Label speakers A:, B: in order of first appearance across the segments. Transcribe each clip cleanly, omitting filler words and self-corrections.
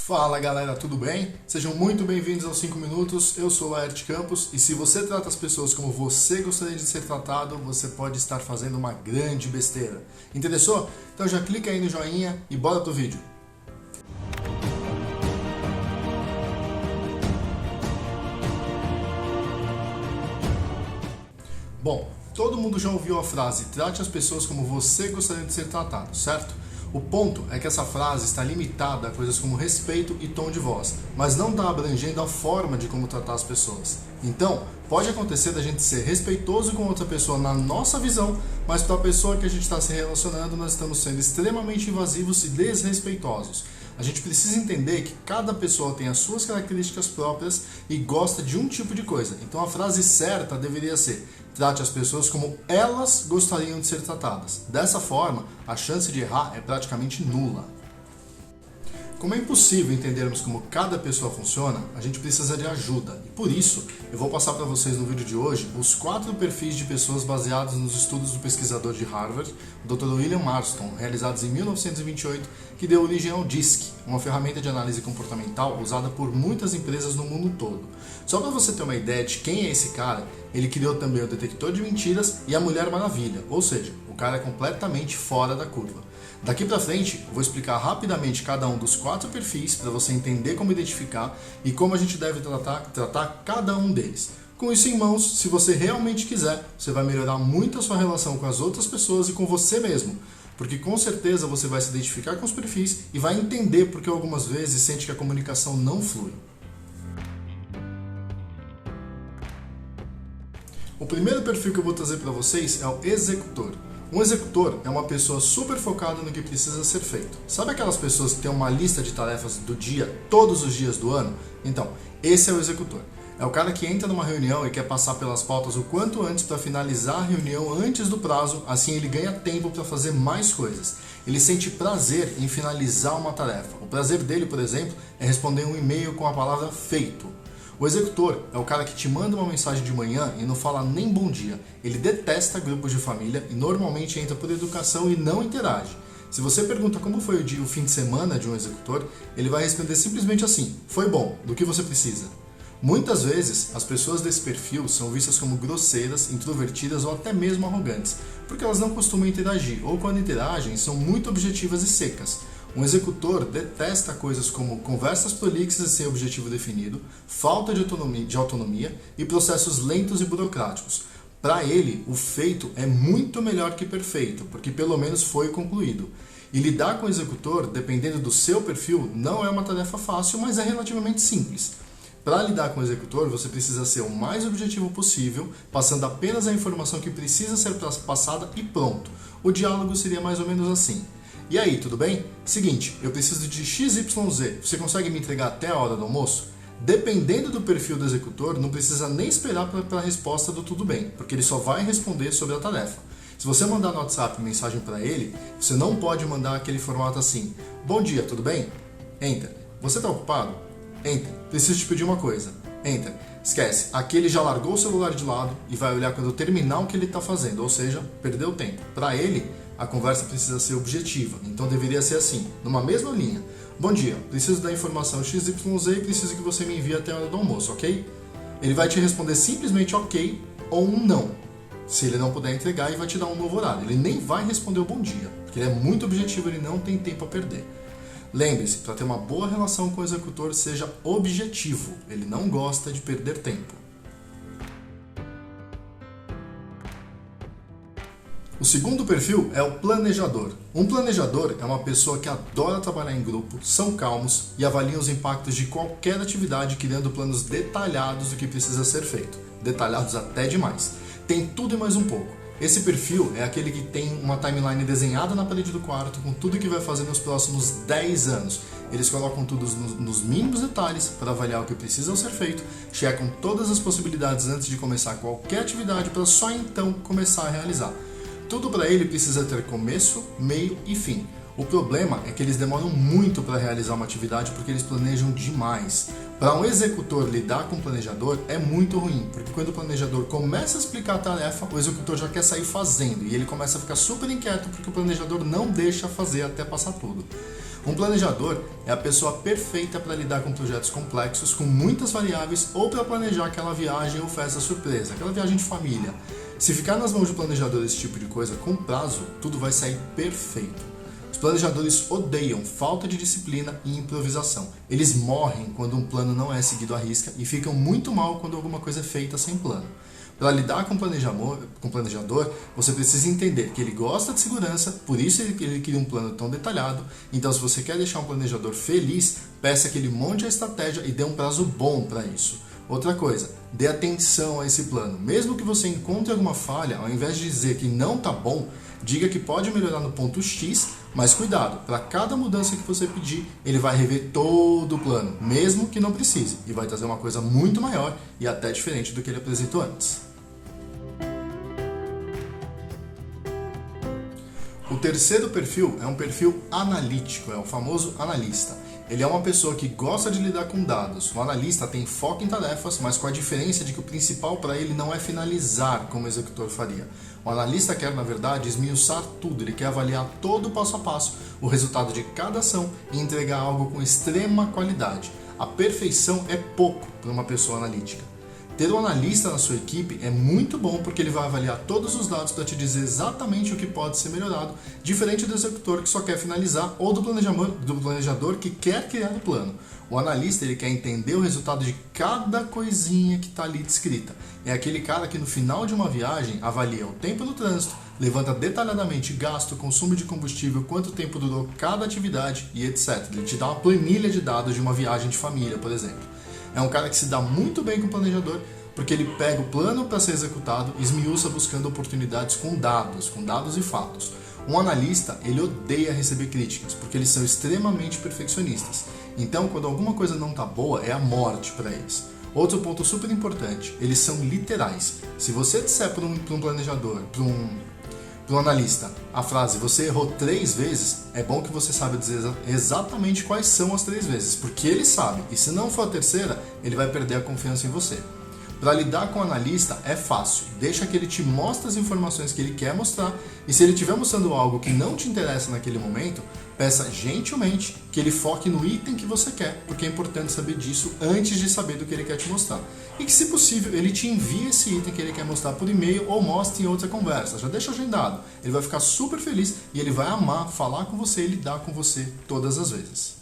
A: Fala galera, tudo bem? Sejam muito bem-vindos aos 5 Minutos, eu sou o Laerte Campos e se você trata as pessoas como você gostaria de ser tratado, você pode estar fazendo uma grande besteira. Interessou? Então já clica aí no joinha e bora pro vídeo. Bom, todo mundo já ouviu a frase "trate as pessoas como você gostaria de ser tratado", certo? O ponto é que essa frase está limitada a coisas como respeito e tom de voz, mas não está abrangendo a forma de como tratar as pessoas. Então, pode acontecer da gente ser respeitoso com outra pessoa na nossa visão, mas para a pessoa que a gente está se relacionando, nós estamos sendo extremamente invasivos e desrespeitosos. A gente precisa entender que cada pessoa tem as suas características próprias e gosta de um tipo de coisa. Então a frase certa deveria ser: trate as pessoas como elas gostariam de ser tratadas. Dessa forma, a chance de errar é praticamente nula. Como é impossível entendermos como cada pessoa funciona, a gente precisa de ajuda. E por isso, eu vou passar para vocês no vídeo de hoje os 4 perfis de pessoas baseados nos estudos do pesquisador de Harvard, o Dr. William Marston, realizados em 1928, que deu origem ao DISC, uma ferramenta de análise comportamental usada por muitas empresas no mundo todo. Só para você ter uma ideia de quem é esse cara, ele criou também o detector de mentiras e a Mulher Maravilha, ou seja, o cara é completamente fora da curva. Daqui pra frente, eu vou explicar rapidamente cada um dos 4 perfis para você entender como identificar e como a gente deve tratar cada um deles. Com isso em mãos, se você realmente quiser, você vai melhorar muito a sua relação com as outras pessoas e com você mesmo, porque com certeza você vai se identificar com os perfis e vai entender porque algumas vezes sente que a comunicação não flui. O primeiro perfil que eu vou trazer para vocês é o executor. Um executor é uma pessoa super focada no que precisa ser feito. Sabe aquelas pessoas que têm uma lista de tarefas do dia, todos os dias do ano? Então, esse é o executor. É o cara que entra numa reunião e quer passar pelas pautas o quanto antes para finalizar a reunião antes do prazo, assim ele ganha tempo para fazer mais coisas. Ele sente prazer em finalizar uma tarefa. O prazer dele, por exemplo, é responder um e-mail com a palavra feito. O executor é o cara que te manda uma mensagem de manhã e não fala nem bom dia. Ele detesta grupos de família e normalmente entra por educação e não interage. Se você pergunta como foi o fim de semana de um executor, ele vai responder simplesmente assim: foi bom, do que você precisa? Muitas vezes, as pessoas desse perfil são vistas como grosseiras, introvertidas ou até mesmo arrogantes, porque elas não costumam interagir, ou quando interagem, são muito objetivas e secas. Um executor detesta coisas como conversas prolixas e sem objetivo definido, falta de autonomia e processos lentos e burocráticos. Para ele, o feito é muito melhor que perfeito, porque pelo menos foi concluído. E lidar com o executor, dependendo do seu perfil, não é uma tarefa fácil, mas é relativamente simples. Para lidar com o executor, você precisa ser o mais objetivo possível, passando apenas a informação que precisa ser passada e pronto. O diálogo seria mais ou menos assim: e aí, tudo bem? Seguinte, eu preciso de XYZ, você consegue me entregar até a hora do almoço? Dependendo do perfil do executor, não precisa nem esperar pela resposta do tudo bem, porque ele só vai responder sobre a tarefa. Se você mandar no WhatsApp mensagem para ele, você não pode mandar aquele formato assim: bom dia, tudo bem? Enter. Você está ocupado? Enter. Preciso te pedir uma coisa. Enter. Esquece, aqui ele já largou o celular de lado e vai olhar quando terminar o que ele está fazendo, ou seja, perdeu tempo. Para ele, a conversa precisa ser objetiva, então deveria ser assim, numa mesma linha: bom dia, preciso da informação XYZ e preciso que você me envie até a hora do almoço, ok? Ele vai te responder simplesmente ok ou um não, se ele não puder entregar, e vai te dar um novo horário. Ele nem vai responder o bom dia, porque ele é muito objetivo, ele não tem tempo a perder. Lembre-se, para ter uma boa relação com o executor, seja objetivo, ele não gosta de perder tempo. O segundo perfil é o planejador. Um planejador é uma pessoa que adora trabalhar em grupo, são calmos e avaliam os impactos de qualquer atividade, criando planos detalhados do que precisa ser feito. Detalhados até demais. Tem tudo e mais um pouco. Esse perfil é aquele que tem uma timeline desenhada na parede do quarto com tudo que vai fazer nos próximos 10 anos. Eles colocam tudo nos mínimos detalhes para avaliar o que precisa ser feito, checam todas as possibilidades antes de começar qualquer atividade para só então começar a realizar. Tudo para ele precisa ter começo, meio e fim. O problema é que eles demoram muito para realizar uma atividade porque eles planejam demais. Para um executor lidar com o planejador é muito ruim, porque quando o planejador começa a explicar a tarefa, o executor já quer sair fazendo e ele começa a ficar super inquieto porque o planejador não deixa fazer até passar tudo. Um planejador é a pessoa perfeita para lidar com projetos complexos, com muitas variáveis, ou para planejar aquela viagem ou festa surpresa, aquela viagem de família. Se ficar nas mãos de planejador esse tipo de coisa com prazo, tudo vai sair perfeito. Os planejadores odeiam falta de disciplina e improvisação. Eles morrem quando um plano não é seguido à risca e ficam muito mal quando alguma coisa é feita sem plano. Para lidar com o planejador, você precisa entender que ele gosta de segurança, por isso ele cria um plano tão detalhado. Então, se você quer deixar um planejador feliz, peça que ele monte a estratégia e dê um prazo bom para isso. Outra coisa, dê atenção a esse plano. Mesmo que você encontre alguma falha, ao invés de dizer que não está bom, diga que pode melhorar no ponto X, mas cuidado, para cada mudança que você pedir, ele vai rever todo o plano, mesmo que não precise, e vai trazer uma coisa muito maior e até diferente do que ele apresentou antes. O terceiro perfil é um perfil analítico, é o famoso analista. Ele é uma pessoa que gosta de lidar com dados. O analista tem foco em tarefas, mas com a diferença de que o principal para ele não é finalizar como o executor faria. O analista quer, na verdade, esmiuçar tudo. Ele quer avaliar todo o passo a passo, o resultado de cada ação e entregar algo com extrema qualidade. A perfeição é pouco para uma pessoa analítica. Ter um analista na sua equipe é muito bom porque ele vai avaliar todos os dados para te dizer exatamente o que pode ser melhorado, diferente do executor que só quer finalizar ou do planejador que quer criar o plano. O analista ele quer entender o resultado de cada coisinha que está ali descrita. É aquele cara que no final de uma viagem avalia o tempo no trânsito, levanta detalhadamente gasto, consumo de combustível, quanto tempo durou cada atividade e etc. Ele te dá uma planilha de dados de uma viagem de família, por exemplo. É um cara que se dá muito bem com o planejador, porque ele pega o plano para ser executado e esmiuça buscando oportunidades com dados e fatos. Um analista, ele odeia receber críticas, porque eles são extremamente perfeccionistas. Então, quando alguma coisa não está boa, é a morte para eles. Outro ponto super importante, eles são literais. Se você disser para um planejador, para um analista, a frase "você errou 3 vezes", é bom que você saiba dizer exatamente quais são as 3 vezes, porque ele sabe, e se não for a terceira, ele vai perder a confiança em você. Para lidar com o analista é fácil, deixa que ele te mostre as informações que ele quer mostrar, e se ele estiver mostrando algo que não te interessa naquele momento, peça gentilmente que ele foque no item que você quer, porque é importante saber disso antes de saber do que ele quer te mostrar. E que, se possível, ele te envie esse item que ele quer mostrar por e-mail ou mostre em outra conversa. Já deixa agendado. Ele vai ficar super feliz e ele vai amar falar com você e lidar com você todas as vezes.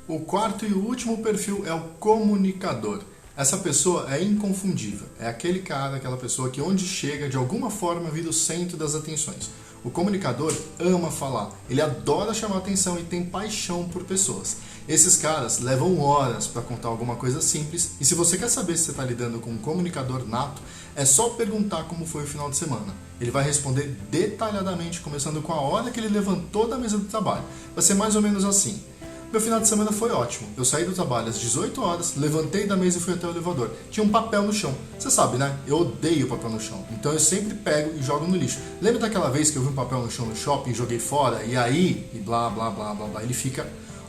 A: O quarto e o último perfil é o comunicador. Essa pessoa é inconfundível. É aquele cara, aquela pessoa que onde chega, de alguma forma, vira o centro das atenções. O comunicador ama falar, ele adora chamar atenção e tem paixão por pessoas. Esses caras levam horas para contar alguma coisa simples, e se você quer saber se você está lidando com um comunicador nato, é só perguntar como foi o final de semana. Ele vai responder detalhadamente, começando com a hora que ele levantou da mesa do trabalho. Vai ser mais ou menos assim: meu final de semana foi ótimo. Eu saí do trabalho às 18 horas, levantei da mesa e fui até o elevador. Tinha um papel no chão. Você sabe, né? Eu odeio papel no chão. Então eu sempre pego e jogo no lixo. Lembra daquela vez que eu vi um papel no chão no shopping e joguei fora? E aí, e blá, blá, blá, blá, blá. Ele fica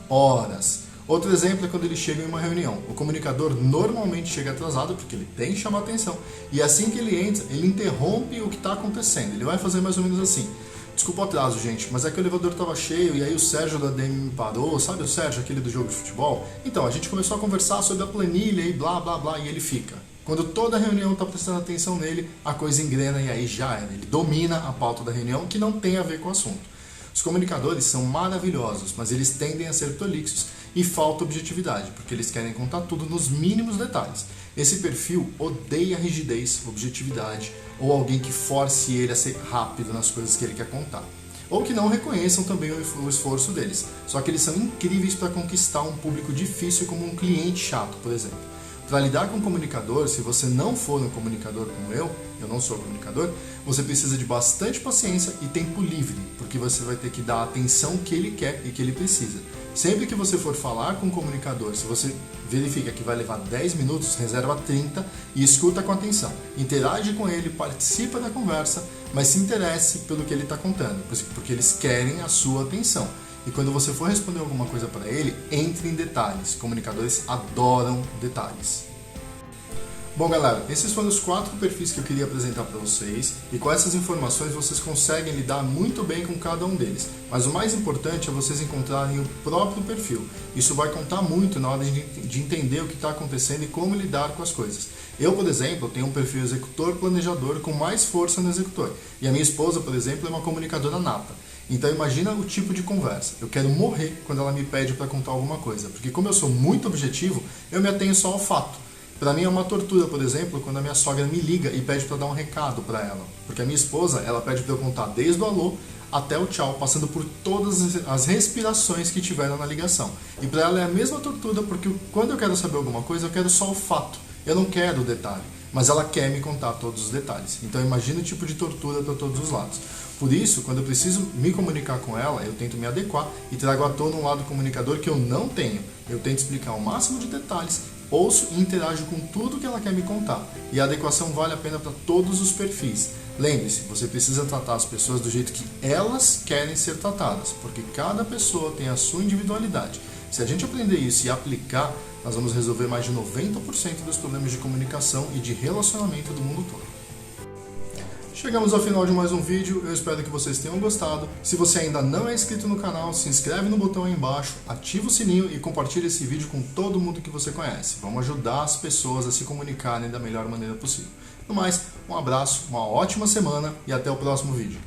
A: horas. Outro exemplo é quando ele chega em uma reunião. O comunicador normalmente chega atrasado porque ele tem que chamar atenção. E assim que ele entra, ele interrompe o que está acontecendo. Ele vai fazer mais ou menos assim: desculpa o atraso, gente, mas é que o elevador estava cheio e aí o Sérgio da DM me parou. Sabe o Sérgio, aquele do jogo de futebol? Então, a gente começou a conversar sobre a planilha e blá, blá, blá, e ele fica. Quando toda a reunião está prestando atenção nele, a coisa engrena e aí já era. Ele domina a pauta da reunião, que não tem a ver com o assunto. Os comunicadores são maravilhosos, mas eles tendem a ser prolixos e falta objetividade, porque eles querem contar tudo nos mínimos detalhes. Esse perfil odeia rigidez, objetividade, ou alguém que force ele a ser rápido nas coisas que ele quer contar. Ou que não reconheçam também o esforço deles. Só que eles são incríveis para conquistar um público difícil, como um cliente chato, por exemplo. Para lidar com um comunicador, se você não for um comunicador como eu não sou comunicador, você precisa de bastante paciência e tempo livre, porque você vai ter que dar a atenção que ele quer e que ele precisa. Sempre que você for falar com um comunicador, se você verifica que vai levar 10 minutos, reserva 30 e escuta com atenção. Interage com ele, participa da conversa, mas se interesse pelo que ele está contando, porque eles querem a sua atenção. E quando você for responder alguma coisa para ele, entre em detalhes. Comunicadores adoram detalhes. Bom, galera, esses foram os 4 perfis que eu queria apresentar para vocês, e com essas informações vocês conseguem lidar muito bem com cada um deles. Mas o mais importante é vocês encontrarem o próprio perfil. Isso vai contar muito na hora de entender o que está acontecendo e como lidar com as coisas. Eu, por exemplo, tenho um perfil executor planejador com mais força no executor, e a minha esposa, por exemplo, é uma comunicadora nata. Então imagina o tipo de conversa. Eu quero morrer quando ela me pede para contar alguma coisa, porque como eu sou muito objetivo, eu me atenho só ao fato. Para mim é uma tortura, por exemplo, quando a minha sogra me liga e pede para dar um recado para ela. Porque a minha esposa, ela pede para eu contar desde o alô até o tchau, passando por todas as respirações que tiveram na ligação. E para ela é a mesma tortura, porque quando eu quero saber alguma coisa, eu quero só o fato. Eu não quero o detalhe, mas ela quer me contar todos os detalhes. Então imagina o tipo de tortura para todos os lados. Por isso, quando eu preciso me comunicar com ela, eu tento me adequar e trago à tona um lado comunicador que eu não tenho. Eu tento explicar o máximo de detalhes, ouço e interajo com tudo que ela quer me contar. E a adequação vale a pena para todos os perfis. Lembre-se, você precisa tratar as pessoas do jeito que elas querem ser tratadas, porque cada pessoa tem a sua individualidade. Se a gente aprender isso e aplicar, nós vamos resolver mais de 90% dos problemas de comunicação e de relacionamento do mundo todo. Chegamos ao final de mais um vídeo, eu espero que vocês tenham gostado. Se você ainda não é inscrito no canal, se inscreve no botão aí embaixo, ativa o sininho e compartilha esse vídeo com todo mundo que você conhece. Vamos ajudar as pessoas a se comunicarem da melhor maneira possível. No mais, um abraço, uma ótima semana e até o próximo vídeo.